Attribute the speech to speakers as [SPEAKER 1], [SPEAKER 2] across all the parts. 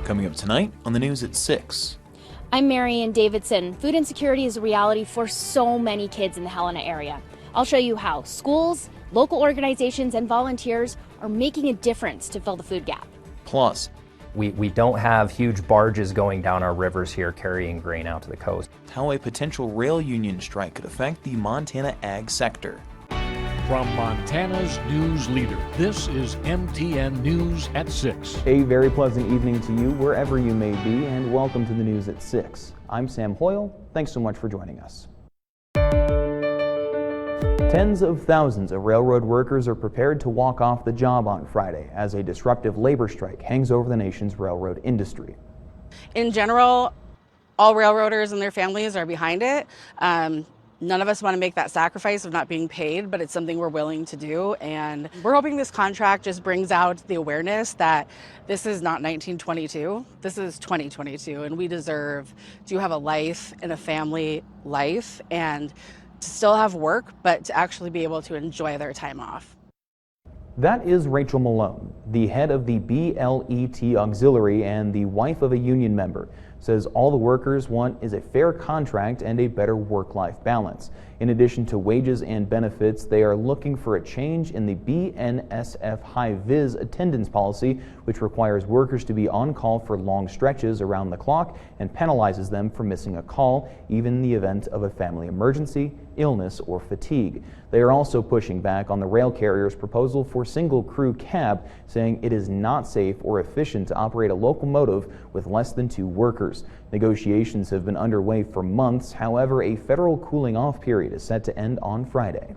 [SPEAKER 1] Coming up tonight on the news at 6.
[SPEAKER 2] I'm Marian Davidson. Food insecurity is a reality for so many kids in the Helena area. I'll show you how schools, local organizations, and volunteers are making a difference to fill the food gap.
[SPEAKER 1] Plus,
[SPEAKER 3] we don't have huge barges going down our rivers here carrying grain out to the coast.
[SPEAKER 1] how a potential rail union strike could affect the Montana ag sector.
[SPEAKER 4] From Montana's news leader, this is MTN News at 6.
[SPEAKER 5] A very pleasant evening to you wherever you may be, and welcome to the news at 6. I'm Sam Hoyle. Thanks so much for joining us. Tens of thousands of railroad workers are prepared to walk off the job on Friday as a disruptive labor strike hangs over the nation's railroad industry.
[SPEAKER 6] In general, all railroaders and their families are behind it. None of us want to make that sacrifice of not being paid, but it's something we're willing to do. And we're hoping this contract just brings out the awareness that this is not 1922, this is 2022, and we deserve to have a life and a family life and to still have work, but to actually be able to enjoy their time off.
[SPEAKER 5] That is Rachel Malone, the head of the BLET Auxiliary and the wife of a union member. Says all the workers want is a fair contract and a better work-life balance. In addition to wages and benefits, they are looking for a change in the BNSF high-vis attendance policy, which requires workers to be on call for long stretches around the clock and penalizes them for missing a call, even in the event of a family emergency, illness, or fatigue. They are also pushing back on the rail carrier's proposal for single crew cab, saying it is not safe or efficient to operate a locomotive with less than 2 workers. Negotiations have been underway for months. However, a federal cooling off period is set to end on Friday.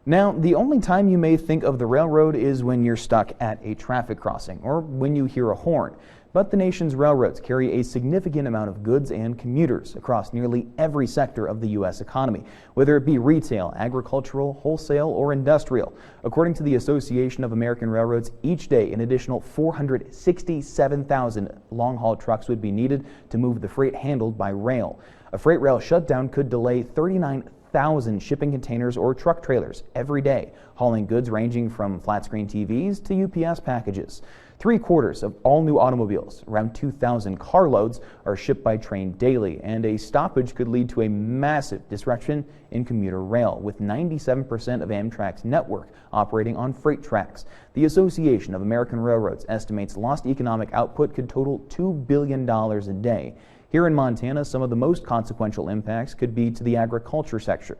[SPEAKER 5] Now, the only time you may think of the railroad is when you're stuck at a traffic crossing or when you hear a horn. But the nation's railroads carry a significant amount of goods and commuters across nearly every sector of the U.S. economy, whether it be retail, agricultural, wholesale, or industrial. According to the Association of American Railroads, each day an additional 467,000 long-haul trucks would be needed to move the freight handled by rail. A freight rail shutdown could delay 39,000 shipping containers or truck trailers every day, hauling goods ranging from flat-screen TVs to UPS packages. 3/4 of all new automobiles, around 2,000 carloads, are shipped by train daily, and a stoppage could lead to a massive disruption in commuter rail, with 97% of Amtrak's network operating on freight tracks. The Association of American Railroads estimates lost economic output could total $2 billion a day. Here in Montana, some of the most consequential impacts could be to the agriculture sector.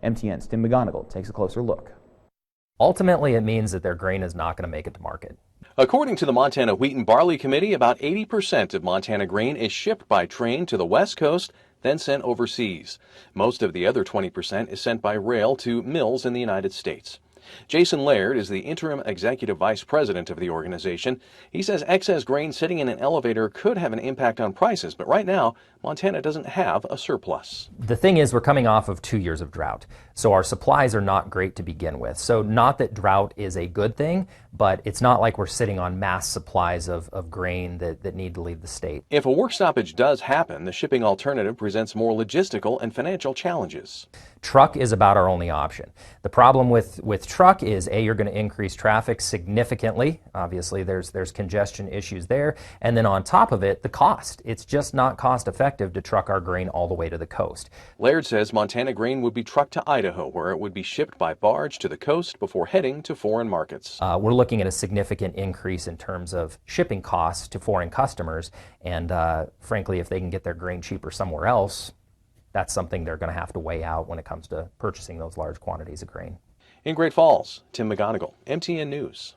[SPEAKER 5] MTN's Tim McGonigal takes a closer look.
[SPEAKER 3] Ultimately, it means that their grain is not going to make it to market.
[SPEAKER 7] According to the Montana Wheat and Barley Committee, about 80% of Montana grain is shipped by train to the West Coast, then sent overseas. Most of the other 20% is sent by rail to mills in the United States. Jason Laird is the interim executive vice president of the organization. He says excess grain sitting in an elevator could have an impact on prices, but right now, Montana doesn't have a surplus.
[SPEAKER 3] The thing is, we're coming off of 2 years of drought, so our supplies are not great to begin with. So not that drought is a good thing, but it's not like we're sitting on mass supplies of grain that need to leave the state.
[SPEAKER 7] If a work stoppage does happen, the shipping alternative presents more logistical and financial challenges.
[SPEAKER 3] Truck is about our only option. The problem with truck is, A, you're going to increase traffic significantly. Obviously, there's congestion issues there. And then on top of it, the cost. It's just not cost effective to truck our grain all the way to the coast.
[SPEAKER 7] Laird says Montana grain would be trucked to Idaho, where it would be shipped by barge to the coast before heading to foreign markets.
[SPEAKER 3] We're looking at a significant increase in terms of shipping costs to foreign customers. And frankly, if they can get their grain cheaper somewhere else, that's something they're going to have to weigh out when it comes to purchasing those large quantities of grain.
[SPEAKER 7] In Great Falls, Tim McGonigal, MTN News.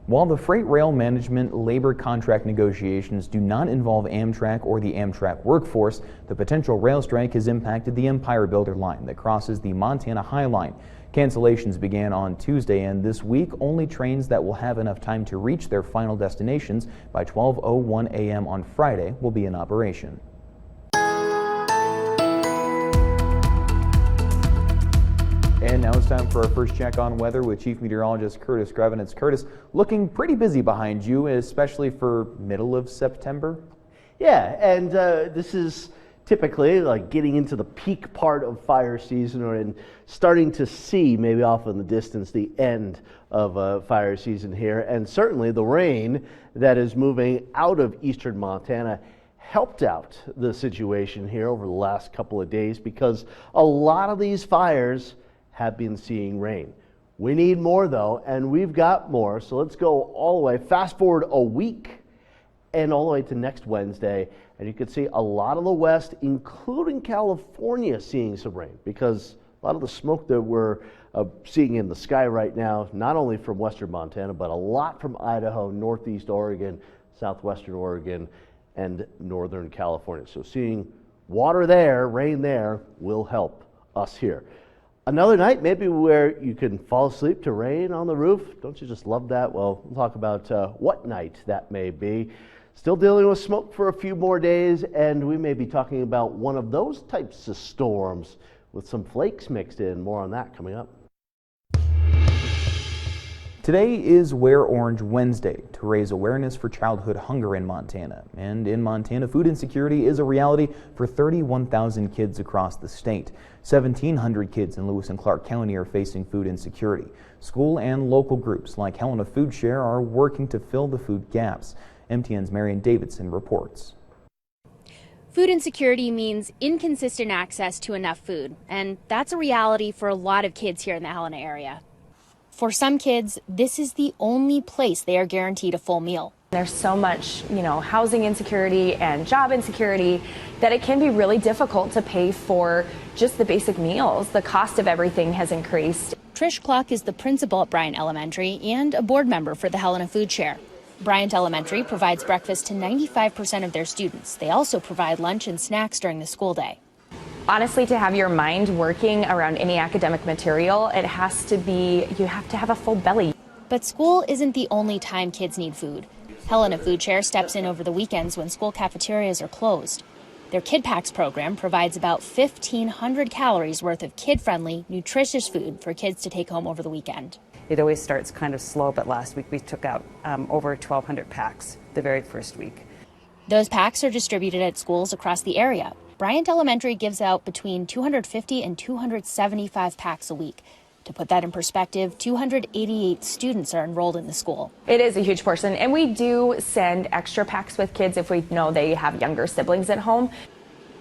[SPEAKER 5] While the freight rail management labor contract negotiations do not involve Amtrak or the Amtrak workforce, the potential rail strike has impacted the Empire Builder line that crosses the Montana High Line. Cancellations began on Tuesday, and this week only trains that will have enough time to reach their final destinations by 12:01 a.m. on Friday will be in operation. And now it's time for our first check on weather with Chief Meteorologist Curtis Grevenitz. Curtis, looking pretty busy behind you, especially for middle of September.
[SPEAKER 8] Yeah, and this is typically like getting into the peak part of fire season, or in starting to see maybe off in the distance the end of fire season here. And certainly the rain that is moving out of eastern Montana helped out the situation here over the last couple of days, because a lot of these fires have been seeing rain. We need more though, and we've got more. So let's go all the way, fast forward a week and all the way to next Wednesday. And you can see a lot of the West, including California, seeing some rain, because a lot of the smoke that we're seeing in the sky right now, not only from western Montana, but a lot from Idaho, northeast Oregon, southwestern Oregon, and northern California. So seeing water there, rain there, will help us here. Another night maybe where you can fall asleep to rain on the roof. Don't you just love that? Well, we'll talk about what night that may be. Still dealing with smoke for a few more days, and we may be talking about one of those types of storms with some flakes mixed in. More on that coming up.
[SPEAKER 5] Today is Wear Orange Wednesday to raise awareness for childhood hunger in Montana. And in Montana, food insecurity is a reality for 31,000 kids across the state. 1,700 kids in Lewis and Clark County are facing food insecurity. School and local groups like Helena Food Share are working to fill the food gaps. MTN's Marion Davidson reports.
[SPEAKER 2] Food insecurity means inconsistent access to enough food, and that's a reality for a lot of kids here in the Helena area. For some kids, this is the only place they are guaranteed a full meal.
[SPEAKER 9] There's so much, housing insecurity and job insecurity that it can be really difficult to pay for just the basic meals. The cost of everything has increased.
[SPEAKER 2] Trish Cluck is the principal at Bryant Elementary and a board member for the Helena Food Share. Bryant Elementary provides breakfast to 95% of their students. They also provide lunch and snacks during the school day.
[SPEAKER 9] Honestly, to have your mind working around any academic material, you have to have a full belly.
[SPEAKER 2] But school isn't the only time kids need food. Helena Food Share steps in over the weekends when school cafeterias are closed. Their Kid Packs program provides about 1,500 calories worth of kid-friendly, nutritious food for kids to take home over the weekend.
[SPEAKER 10] It always starts kind of slow, but last week we took out over 1,200 packs the very first week.
[SPEAKER 2] Those packs are distributed at schools across the area. Bryant Elementary gives out between 250 and 275 packs a week. To put that in perspective, 288 students are enrolled in the school.
[SPEAKER 9] It is a huge portion, and we do send extra packs with kids if we know they have younger siblings at home.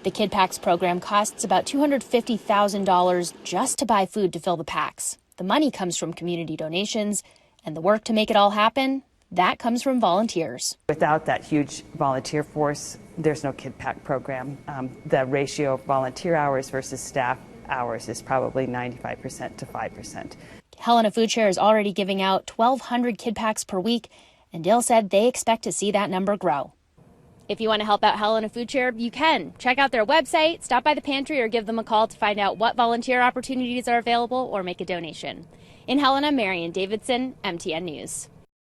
[SPEAKER 2] The Kid Packs program costs about $250,000 just to buy food to fill the packs. The money comes from community donations, and the work to make it all happen, that comes from volunteers.
[SPEAKER 10] Without that huge volunteer force, there's no Kid Pack program. The ratio of volunteer hours versus staff hours is probably 95% to 5%.
[SPEAKER 2] Helena Food Share is already giving out 1,200 Kid Packs per week, and Dale said they expect to see that number grow. If you want to help out Helena Food Share, you can. Check out their website, stop by the pantry, or give them a call to find out what volunteer opportunities are available or make a donation. In Helena, Marion Davidson, MTN News.